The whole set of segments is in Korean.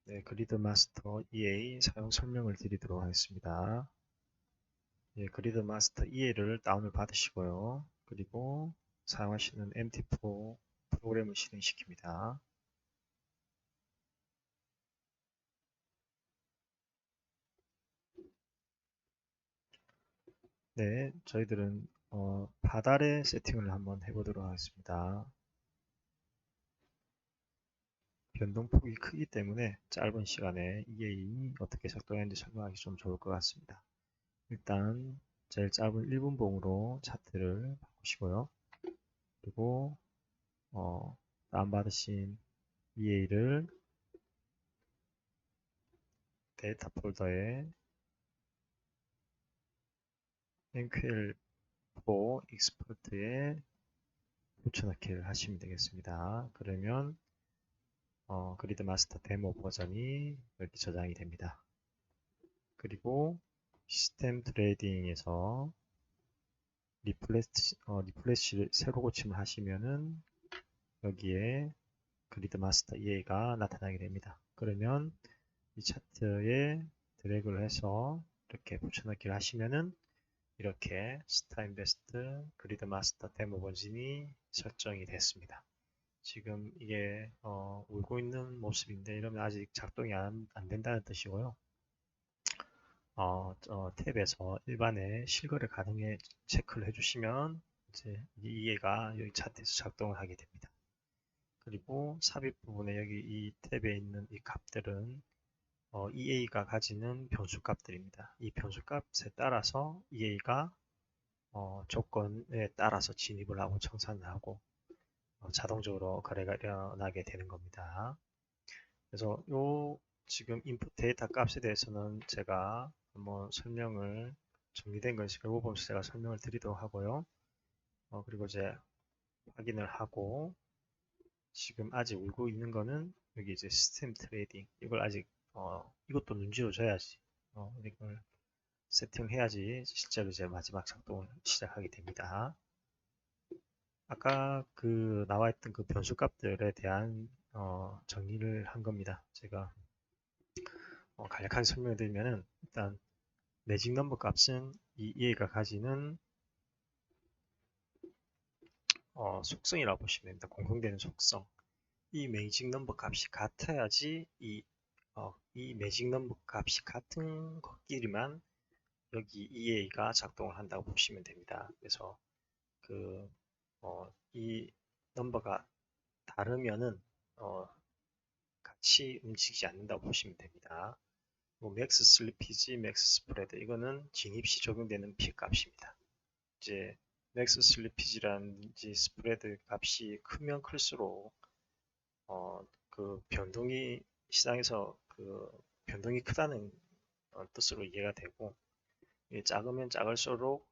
네, 그리드마스터 EA 사용 설명을 드리도록 하겠습니다. 예, 그리드마스터 EA를 다운을 받으시고요. 그리고 사용하시는 MT4 프로그램을 실행시킵니다. 네, 저희들은 바달의 세팅을 한번 해보도록 하겠습니다. 변동폭이 크기 때문에 짧은 시간에 EA 어떻게 작동하는지 설명하기 좀 좋을 것 같습니다. 일단 제일 짧은 1분 봉으로 차트를 바꾸시고요. 그리고 다운받으신 EA를 데이터 폴더에 MQL4 익스포트에 붙여넣기를 하시면 되겠습니다. 그러면 그리드 마스터 데모 버전이 여기 저장이 됩니다. 그리고 시스템 트레이딩에서 리플래시를 새로 고침을 하시면은 여기에 그리드 마스터 EA가 나타나게 됩니다. 그러면 이 차트에 드래그를 해서 이렇게 붙여넣기를 하시면은 이렇게 스타인베스트 그리드 마스터 데모 버전이 설정이 됐습니다. 지금 이게 울고 있는 모습인데 이러면 아직 작동이 안 된다는 뜻이고요. 탭에서 일반의 실거래 가능에 체크를 해주시면 이제 이해가 여기 차트에서 작동을 하게 됩니다. 그리고 삽입 부분에 여기 이 탭에 있는 이 값들은 EA가 가지는 변수값들입니다. 이 변수값에 따라서 EA가 조건에 따라서 진입을 하고 청산을 하고 자동적으로 거래가 일어나게 되는 겁니다. 그래서 요 지금 인풋 데이터 값에 대해서는 제가 한번 설명을 정리된 것이 결국 보면서 제가 설명을 드리도록 하고요. 그리고 이제 확인을 하고 지금 아직 울고 있는 거는 여기 이제 시스템 트레이딩 이걸 아직 이것도 눈지어 줘야지 이걸 세팅해야지 실제로 이제 마지막 작동을 시작하게 됩니다. 아까 그 나와 있던 그 변수 값들에 대한 정리를 한 겁니다. 제가 간략하게 설명을 드리면은 일단 매직 넘버 값은 이 EA가 가지는 속성이라고 보시면 됩니다. 공통되는 속성. 이 매직 넘버 값이 같아야지 이 매직 넘버 값이 같은 것끼리만 여기 EA가 작동을 한다고 보시면 됩니다. 그래서 이 넘버가 다르면은 같이 움직이지 않는다고 보시면 됩니다. 맥스 슬리피지, 맥스 스프레드 이거는 진입 시 적용되는 피 값입니다. 이제 맥스 슬리피지라든지 스프레드 값이 크면 클수록 그 변동이 시장에서 그 변동이 크다는 뜻으로 이해가 되고 작으면 작을수록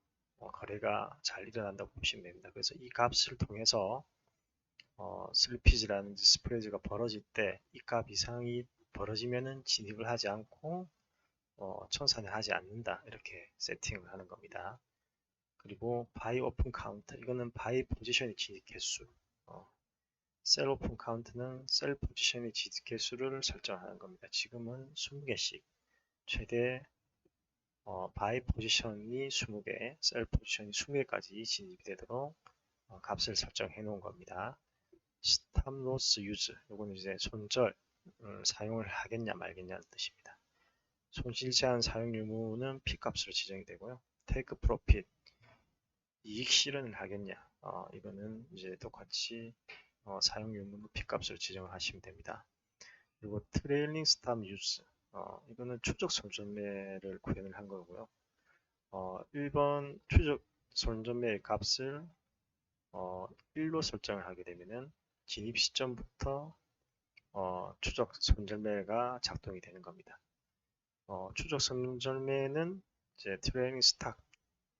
거래가 잘 일어난다고 보시면 됩니다. 그래서 이 값을 통해서 슬리피지라든지 스프레드가 벌어질 때 이 값 이상이 벌어지면은 진입을 하지 않고 청산을 하지 않는다 이렇게 세팅을 하는 겁니다. 그리고 바이 오픈 카운트 이거는 바이 포지션의 진입 개수 셀 오픈 카운트는 셀 포지션의 진입 개수를 설정하는 겁니다. 지금은 20개씩 최대 바이 포지션이 20개 셀 포지션이 20개까지 진입이 되도록 값을 설정해 놓은 겁니다. 스탑 로스 유즈 이거는 이제 손절 사용을 하겠냐 말겠냐는 뜻입니다. 손실 제한 사용 유무는 P값으로 지정이 되고요. 테이크 프로핏 이익 실현을 하겠냐 이거는 이제 똑같이 사용 유무는 P값으로 지정을 하시면 됩니다. 그리고 트레일링 스탑 유스 이거는 추적 손절매를 구현을 한 거고요. 1번 추적 손절매의 값을 1로 설정을 하게 되면은 진입 시점부터 추적 손절매가 작동이 되는 겁니다. 추적 손절매는 이제 트레일링 스탑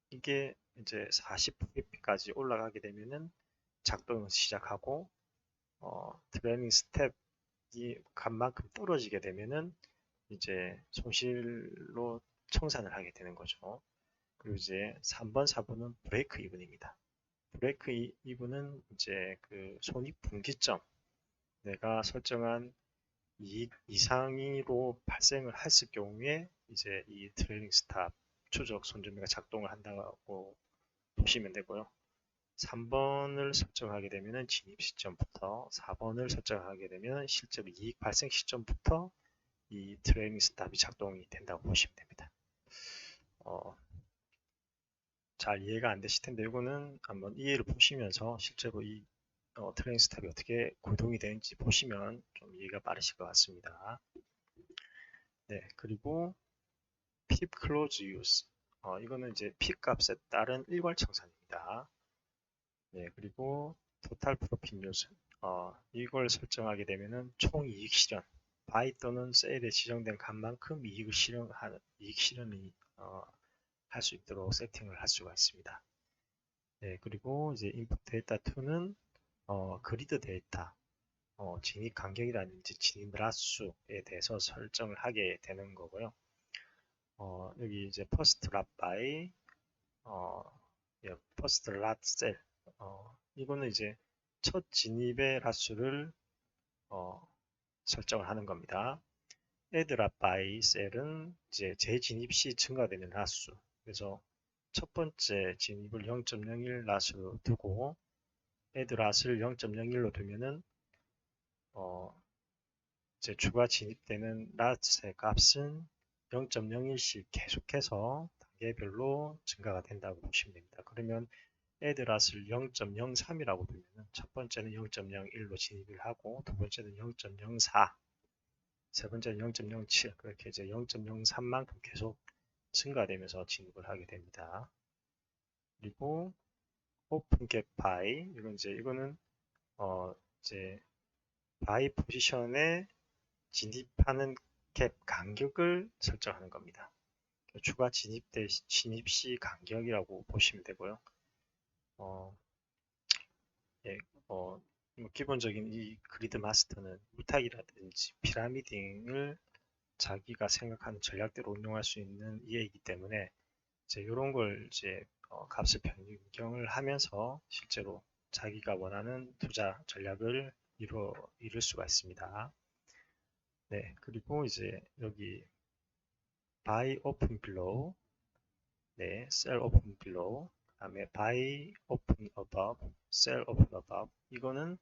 이게 이제 40pp까지 올라가게 되면은 작동을 시작하고 트레일링 스텝이 값만큼 떨어지게 되면은 이제 손실로 청산을 하게 되는 거죠. 그리고 이제 3번, 4번은 브레이크 이븐입니다. 브레이크 이븐은 이제 그 손익 분기점 내가 설정한 이익 이상으로 발생을 했을 경우에 이제 이 트레일링 스탑 추적 손절매가 작동을 한다고 보시면 되고요. 3번을 설정하게 되면 진입 시점부터 4번을 설정하게 되면 실제로 이익 발생 시점부터 이 트레일링 스탑이 작동이 된다고 보시면 됩니다. 잘 이해가 안 되실 텐데 이거는 한번 이해를 보시면서 실제로 이 트레일링 스탑이 어떻게 구동이 되는지 보시면 좀 이해가 빠르실 것 같습니다. 네, 그리고 pip close use 이거는 이제 p 값에 따른 일괄 청산입니다. 네, 그리고 total profit use 이걸 설정하게 되면은 총 이익 실현 바이 또는 셀에 지정된 값만큼 이익을 실현하는 이익 실현이 할 수 있도록 세팅을 할 수가 있습니다. 네, 그리고 이제 input 데이터 2는 그리드 데이터 진입 간격이라든지 진입 라수에 대해서 설정을 하게 되는 거고요. 여기 이제 first lot by 예, first lot cell 이거는 이제 첫 진입의 라수를 설정을 하는 겁니다. add lot by cell은 이제 재진입 시 증가되는 라수. 그래서 첫 번째 진입을 0.01 lat으로 두고 add lot을 0.01로 두면은 이제 추가 진입되는 lat의 값은 0.01씩 계속해서 단계별로 증가가 된다고 보시면 됩니다. 그러면 add lot을 0.03이라고 두면 첫 번째는 0.01로 진입을 하고 두 번째는 0.04, 세 번째는 0.07 그렇게 이제 0.03만큼 계속 증가되면서 진입을 하게 됩니다. 그리고 open gap by 이거는 이제 by 포지션에 진입하는 갭 간격을 설정하는 겁니다. 추가 진입 시 간격이라고 보시면 되고요. 예, 뭐 기본적인 이 그리드 마스터는 물타기라든지 피라미딩을 자기가 생각하는 전략대로 운용할 수 있는 이해이기 때문에 이제 이런 걸 이제 값을 변경을 하면서 실제로 자기가 원하는 투자 전략을 이룰 수가 있습니다. 네, 그리고 이제 여기 buy open below, 네, sell open below, 그다음에 buy open above, sell open above. 이거는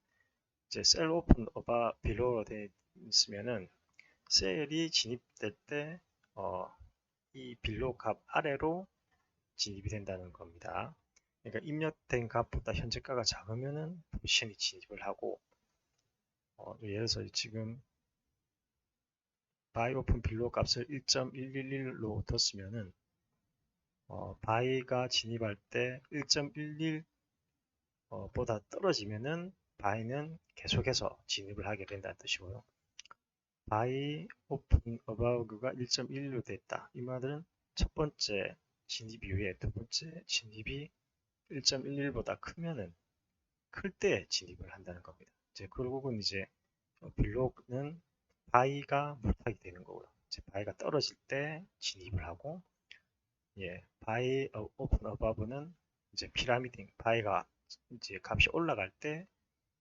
이제 sell open above below로 되어 있으면은 셀이 진입될 때 이 below 값 아래로 진입이 된다는 겁니다. 그러니까 입력된 값보다 현재가가 작으면은 포지션이 진입을 하고 예를 들어서 지금 buy open below 값을 1.111로 뒀으면은 바이가 진입할 때 1.11 보다 떨어지면은 바이는 계속해서 진입을 하게 된다는 뜻이고요. 바이 오픈 어바우가 1.11로 됐다. 이 말은 첫 번째 진입 이후에 두 번째 진입이 1.11보다 크면은 클 때 진입을 한다는 겁니다. 이제 결국은 이제 빌로그는 바이가 물타기 되는 거고요. 이제 바이가 떨어질 때 진입을 하고 예, 바이 오픈 어바브는 이제 피라미딩 바이가 이제 값이 올라갈 때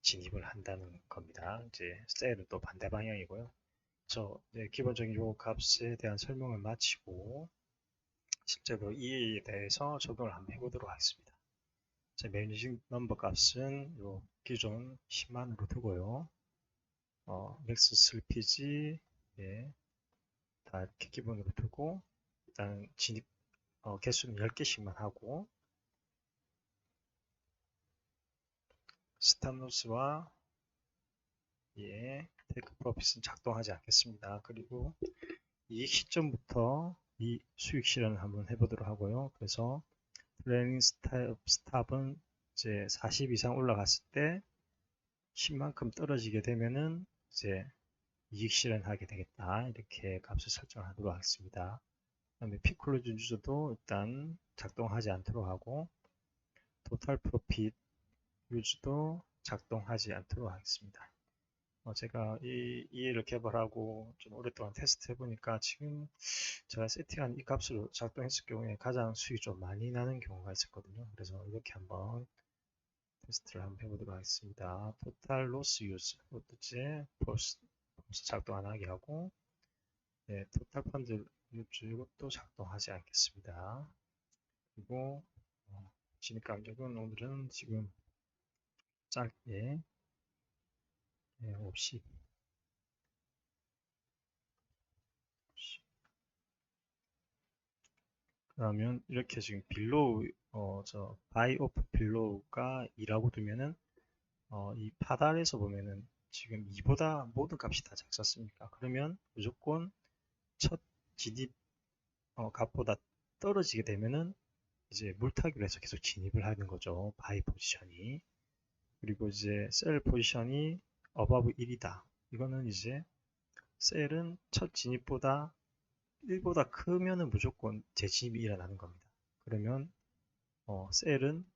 진입을 한다는 겁니다. 이제 셀은 또 반대 방향이고요. 기본적인 요 값에 대한 설명을 마치고 실제로 이에 대해서 적용을 한번 해보도록 하겠습니다. 매니징 넘버 값은 요 기존 10만으로 두고요. 맥스 슬피지 예, 다 이렇게 기본으로 두고 일단 진입 개수는 10개씩만 하고 스탑로스와 예, 테이크 프로핏은 작동하지 않겠습니다. 그리고 이 시점부터 이 수익 실현을 한번 해보도록 하고요. 그래서 트레이닝 스탑은 이제 40 이상 올라갔을 때 10만큼 떨어지게 되면은 이제 이익 실현하게 되겠다. 이렇게 값을 설정하도록 하겠습니다. 그다음에 피클로즈 유저도 일단 작동하지 않도록 하고 토탈 프로핏 유저도 작동하지 않도록 하겠습니다. 제가 이 이해를 개발하고 좀 오랫동안 테스트 해보니까 지금 제가 세팅한 이 값으로 작동했을 경우에 가장 수익이 좀 많이 나는 경우가 있었거든요. 그래서 이렇게 한번 테스트를 한번 해보도록 하겠습니다. 토탈 로스 유즈 어떻지? 작동 안 하게 하고, 네, 토탈 펀드 이것도 작동하지 않겠습니다. 그리고 진입 간격은 오늘은 지금 짧게 50. 그러면 이렇게 지금 빌로우 저 바이 오프 빌로우가 2라고 두면은 이 파달에서 보면은 지금 2보다 모든 값이 다 작았습니까? 그러면 무조건 첫 진입 값보다 떨어지게 되면은 이제 물타기로 해서 계속 진입을 하는 거죠. 바이 포지션이. 그리고 이제 셀 포지션이 above 1이다. 이거는 이제 셀은 첫 진입보다 1보다 크면은 무조건 재진입이 일어나는 겁니다. 그러면 셀은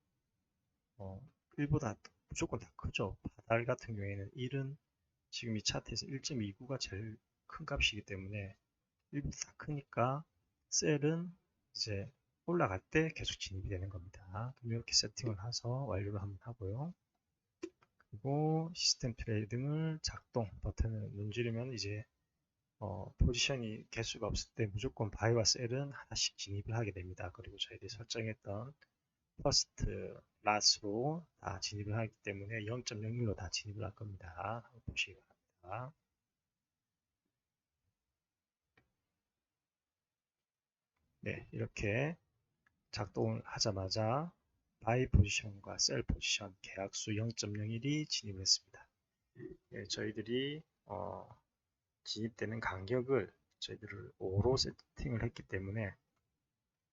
1보다 무조건 다 크죠. 바달 같은 경우에는 1은 지금 이 차트에서 1.29가 제일 큰 값이기 때문에 1보다 다 크니까 셀은 이제 올라갈 때 계속 진입이 되는 겁니다. 그럼 이렇게 세팅을 해서 완료를 한번 하고요. 그리고 시스템 트레이딩을 작동 버튼을 문지르면 이제 포지션이 개수가 없을 때 무조건 바이와 셀은 하나씩 진입을 하게 됩니다. 그리고 저희들이 설정했던 퍼스트, 라스로 다 진입을 하기 때문에 0.01로 다 진입을 할 겁니다. 한번 보시기 바랍니다. 네, 이렇게 작동을 하자마자 바이 포지션과 셀 포지션 계약수 0.01이 진입을 했습니다. 네, 저희들이 진입되는 간격을 저희들을 5로 세팅을 했기 때문에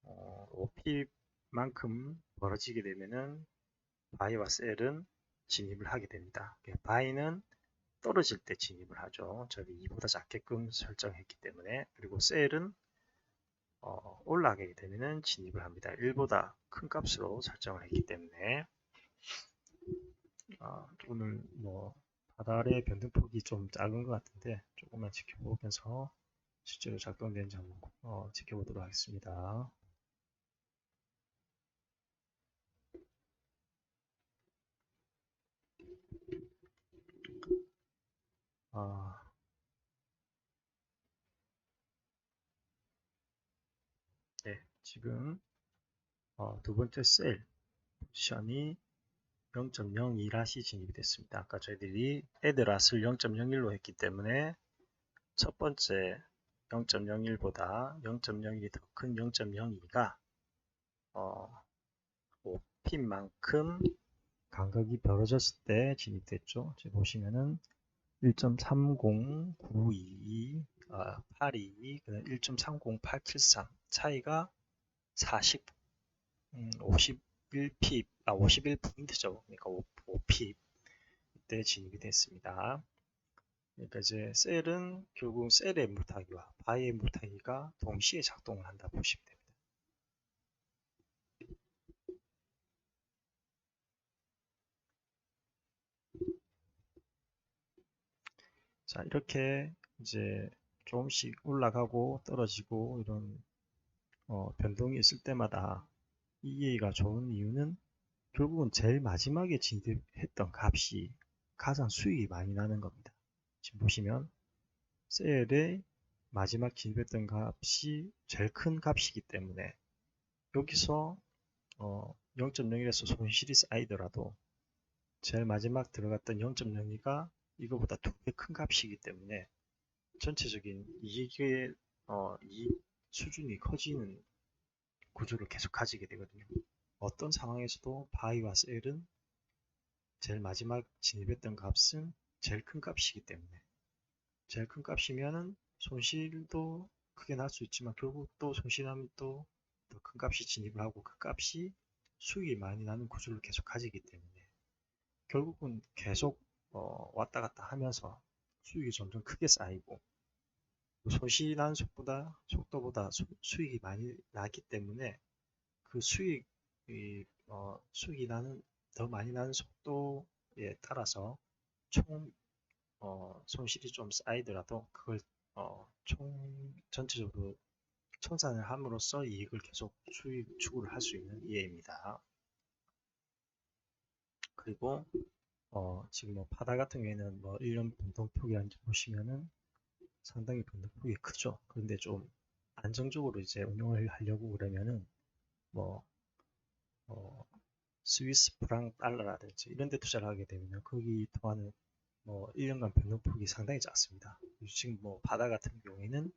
5p만큼 벌어지게 되면은 바이와 셀은 진입을 하게 됩니다. 바이는 떨어질 때 진입을 하죠. 저희 2보다 작게끔 설정했기 때문에. 그리고 셀은 올라가게 되면은 진입을 합니다. 1보다 큰 값으로 설정을 했기 때문에 오늘 뭐 바달의 변동폭이 좀 작은 것 같은데 조금만 지켜보면서 실제로 작동되는지 한번 지켜보도록 하겠습니다. 네, 지금 두 번째 셀 포지션이 0.02랏이 진입이 됐습니다. 아까 저희들이 addrat을 0.01로 했기 때문에 첫 번째 0.01보다 0.01이 더 큰 0.02가 5핀만큼 간격이 벌어졌을 때 진입됐죠. 지금 보시면은 1.30922, 822, 1.30873 차이가 40, 51핍, 51포인트죠. 그러니까 5핍 때 진입이 됐습니다. 그러니까 이제 셀은 결국 셀의 물타기와 바이의 물타기가 동시에 작동을 한다 보시면 됩니다. 자, 이렇게 이제 조금씩 올라가고 떨어지고 이런 변동이 있을 때마다 EA가 좋은 이유는 결국은 제일 마지막에 진입했던 값이 가장 수익이 많이 나는 겁니다. 지금 보시면 셀의 마지막 진입했던 값이 제일 큰 값이기 때문에 여기서 0.01에서 손실이 쌓이더라도 제일 마지막 들어갔던 0.02가 이거보다 2배 큰 값이기 때문에 전체적인 이익의 이익 수준이 커지는 구조를 계속 가지게 되거든요. 어떤 상황에서도 바이와 셀은 제일 마지막 진입했던 값은 제일 큰 값이기 때문에 제일 큰 값이면은 손실도 크게 날 수 있지만 결국 또 손실하면 또 더 큰 값이 진입을 하고 그 값이 수익이 많이 나는 구조를 계속 가지기 때문에 결국은 계속 왔다 갔다 하면서 수익이 점점 크게 쌓이고 손실이 나는 속도보다 수익이 많이 나기 때문에 그 수익이 더 많이 나는 속도에 따라서 총 손실이 좀 쌓이더라도 그걸 전체적으로 청산을 함으로써 이익을 계속 추구를 할 수 있는 예입니다. 그리고 지금 뭐 파다 같은 경우에는 뭐 1년 변동폭이란지 보시면은 상당히 변동폭이 크죠. 그런데 좀 안정적으로 이제 운용을 하려고 그러면은 뭐 어, 스위스 프랑 달러라든지 이런 데 투자를 하게 되면 거기 통하는 뭐 1년간 변동폭이 상당히 작습니다. 지금 뭐 바다 같은 경우에는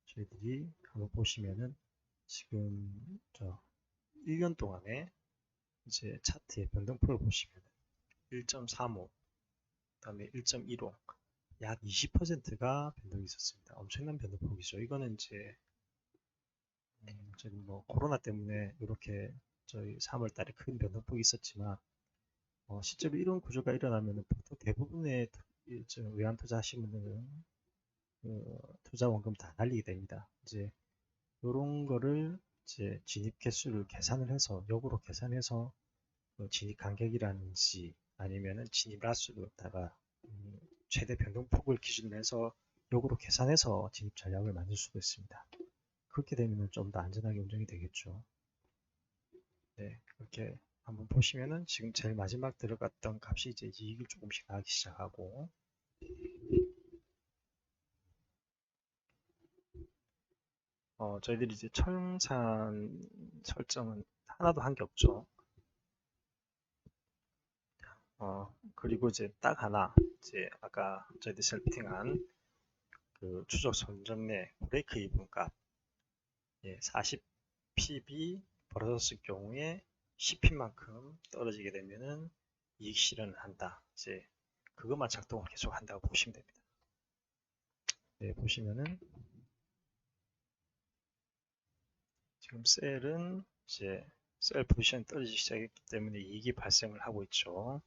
저희들이 한번 보시면은 지금 저 1년 동안에 이제 차트의 변동폭을 보시면 1.35, 그다음에 1.15, 약 20%가 변동이 있었습니다. 엄청난 변동폭이죠. 이거는 이제 저희 뭐 코로나 때문에 이렇게 저희 3월 달에 큰 변동폭이 있었지만 실제로 이런 구조가 일어나면 보통 대부분의 외환 투자 하시는 분들은 투자 원금 다 날리게 됩니다. 이제 이런 거를 이제 진입 개수를 계산을 해서 역으로 계산해서 진입 간격이라든지 아니면은 진입 라수로다가 최대 변동폭을 기준으로 해서 역으로 계산해서 진입 전략을 만들 수도 있습니다. 그렇게 되면 좀 더 안전하게 운영이 되겠죠. 네, 그렇게 한번 보시면은 지금 제일 마지막 들어갔던 값이 이제 이익이 조금씩 나기 시작하고 저희들이 이제 청산 설정은 하나도 한 게 없죠. 그리고 이제 딱 하나 이제 아까 저희들이 세팅한 그 추적 선점내 브레이크 이븐 값 40pb 벌어졌을 경우에 10p만큼 떨어지게 되면은 이익 실현을 한다. 이제 그것만 작동을 계속 한다고 보시면 됩니다. 네, 보시면은 지금 셀은 이제 셀 포지션이 떨어지기 시작했기 때문에 이익이 발생을 하고 있죠.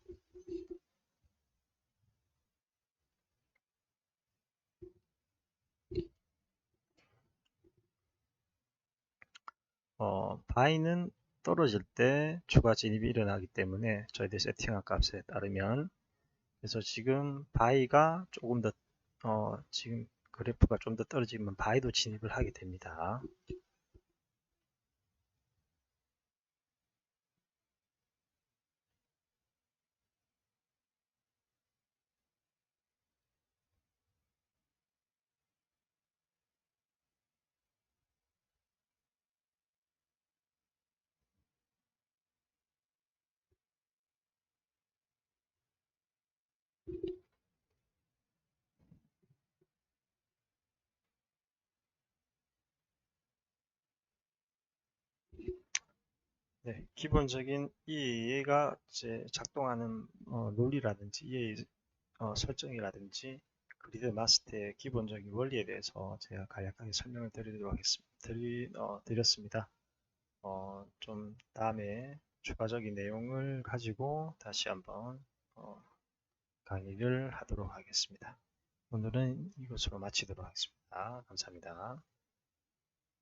바이는 떨어질 때 추가 진입이 일어나기 때문에 저희들 세팅한 값에 따르면 그래서 지금 바이가 조금 더 지금 그래프가 좀 더 떨어지면 바이도 진입을 하게 됩니다. 네, 기본적인 얘가 이제 작동하는 논리라든지 EA 설정이라든지 그리드 마스터의 기본적인 원리에 대해서 제가 간략하게 설명을 드리도록 하겠습니다. 드렸습니다. 좀 다음에 추가적인 내용을 가지고 다시 한번 강의를 하도록 하겠습니다. 오늘은 이것으로 마치도록 하겠습니다. 감사합니다.